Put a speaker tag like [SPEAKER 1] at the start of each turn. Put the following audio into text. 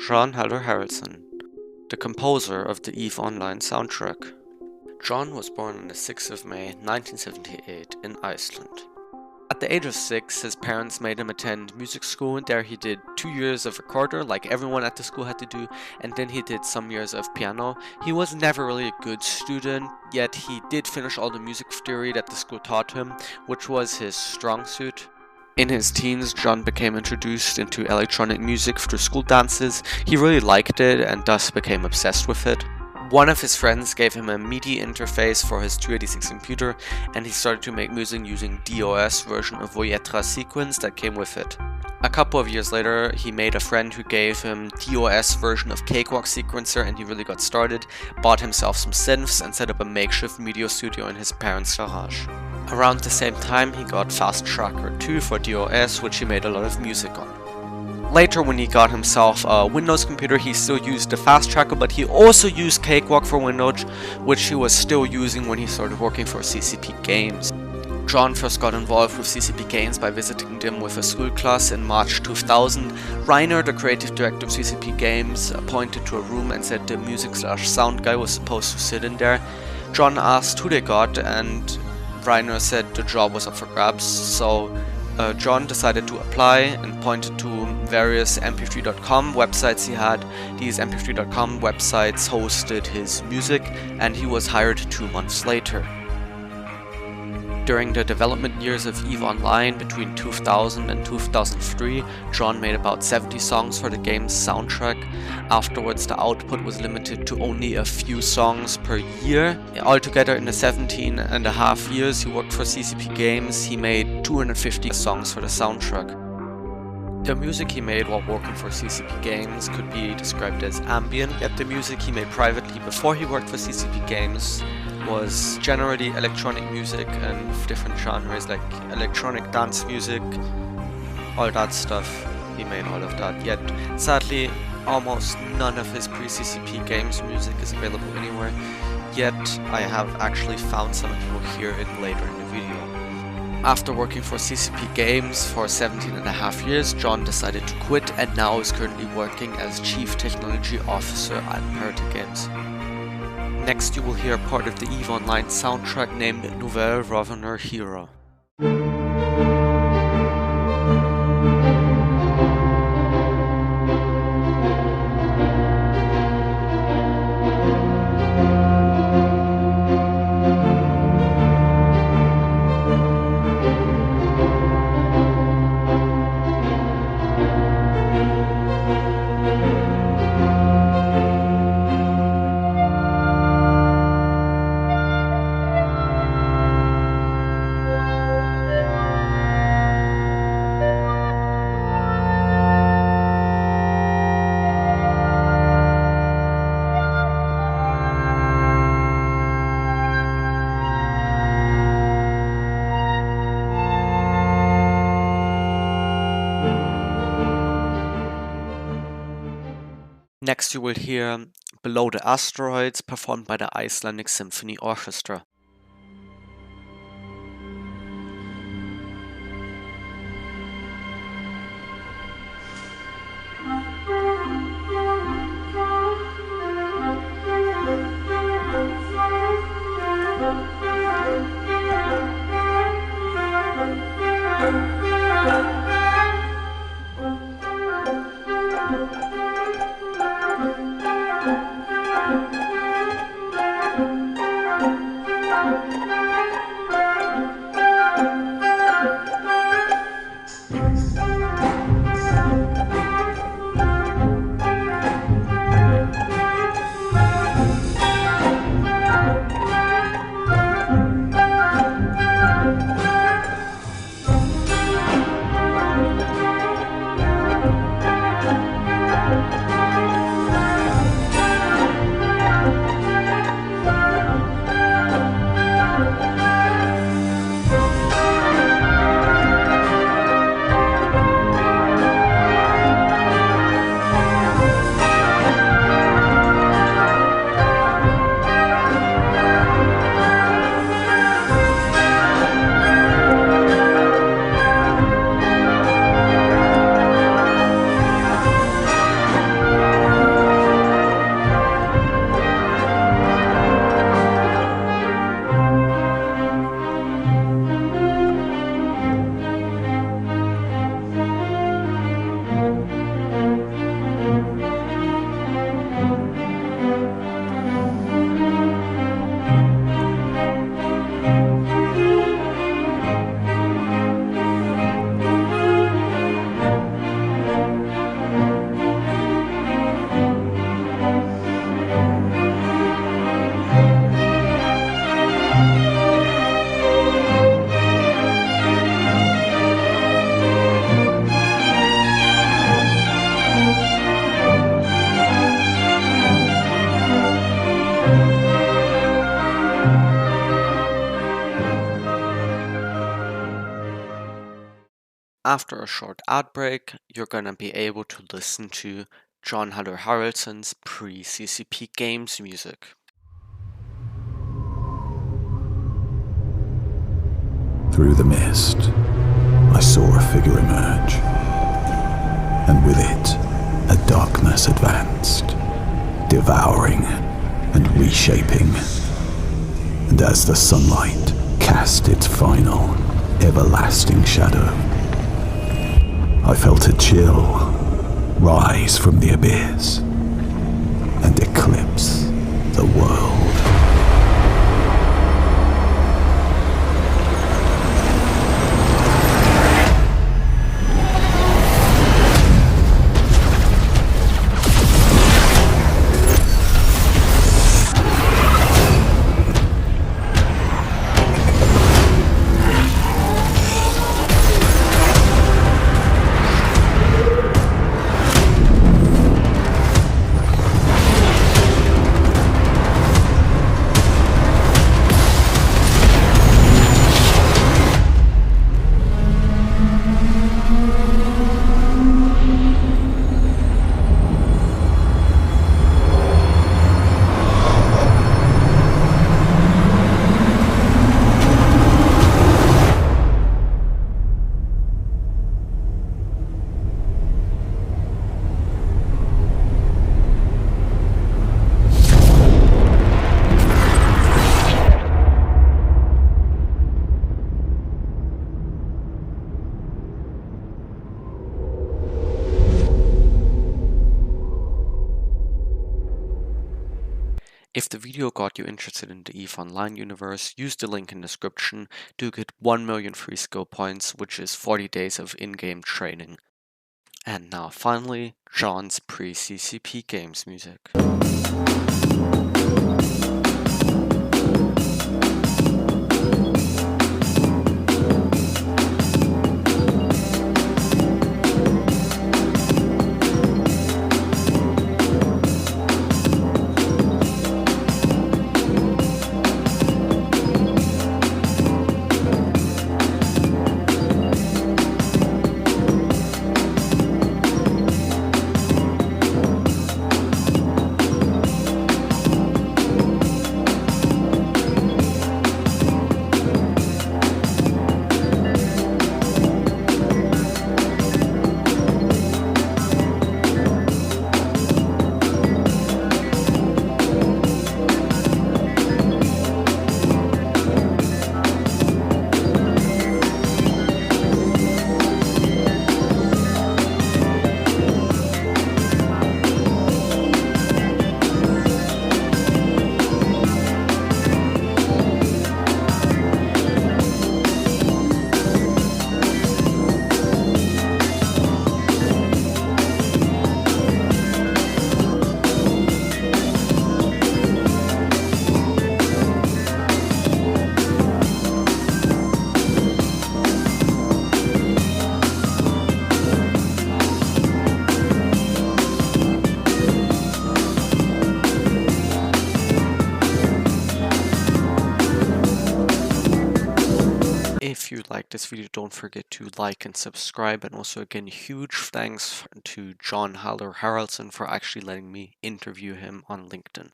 [SPEAKER 1] Jon Hallur Harraldson, the composer of the EVE Online soundtrack. Jon was born on the 6th of May 1978 in Iceland. At the age of 6, his parents made him attend music school, and there he did 2 years of recorder, like everyone at the school had to do, and then he did some years of piano. He was never really a good student, yet he did finish all the music theory that the school taught him, which was his strong suit. In his teens, Jon became introduced into electronic music through school dances. He really liked it and thus became obsessed with it. One of his friends gave him a MIDI interface for his 286 computer, and he started to make music using DOS version of Voyetra sequence that came with it. A couple of years later, he made a friend who gave him DOS version of Cakewalk sequencer, and he really got started, bought himself some synths, and set up a makeshift media studio in his parents' garage. Around the same time, he got Fast Tracker 2 for DOS, which he made a lot of music on. Later, when he got himself a Windows computer, he still used the Fast Tracker, but he also used Cakewalk for Windows, which he was still using when he started working for CCP Games. Jon first got involved with CCP Games by visiting them with a school class in March 2000. Rainer, the creative director of CCP Games, pointed to a room and said the music/sound guy was supposed to sit in there. Jon asked who they got, and Rainer said the job was up for grabs, so Jon decided to apply and pointed to various mp3.com websites he had. These mp3.com websites hosted his music, and he was hired 2 months later. During the development years of EVE Online between 2000 and 2003, Jon made about 70 songs for the game's soundtrack. Afterwards, the output was limited to only a few songs per year. Altogether, in the 17.5 years he worked for CCP Games, he made 250 songs for the soundtrack. The music he made while working for CCP Games could be described as ambient, yet the music he made privately before he worked for CCP Games was generally electronic music and different genres like electronic dance music, all that stuff. He made all of that, yet sadly almost none of his pre-CCP Games music is available anywhere, yet I have actually found some and you will hear it later in the video. After working for CCP Games for 17.5 years, Jon decided to quit and now is currently working as Chief Technology Officer at Parity Games. Next you will hear part of the EVE Online soundtrack named Nouvelle Reveneur Hero. Next you will hear Below the Asteroids, performed by the Icelandic Symphony Orchestra. After a short ad break, you're gonna be able to listen to Jon Hallur Harraldson's pre-CCP Games music.
[SPEAKER 2] Through the mist, I saw a figure emerge, and with it, a darkness advanced, devouring and reshaping. And as the sunlight cast its final, everlasting shadow, I felt a chill rise from the abyss and eclipse the world.
[SPEAKER 1] If the video got you interested in the EVE Online universe, use the link in the description to get 1 million free skill points, which is 40 days of in-game training. And now finally, Jon's pre-CCP Games music. If you liked this video, don't forget to like and subscribe, and also again, huge thanks to Jon Hallur Harraldson for actually letting me interview him on LinkedIn.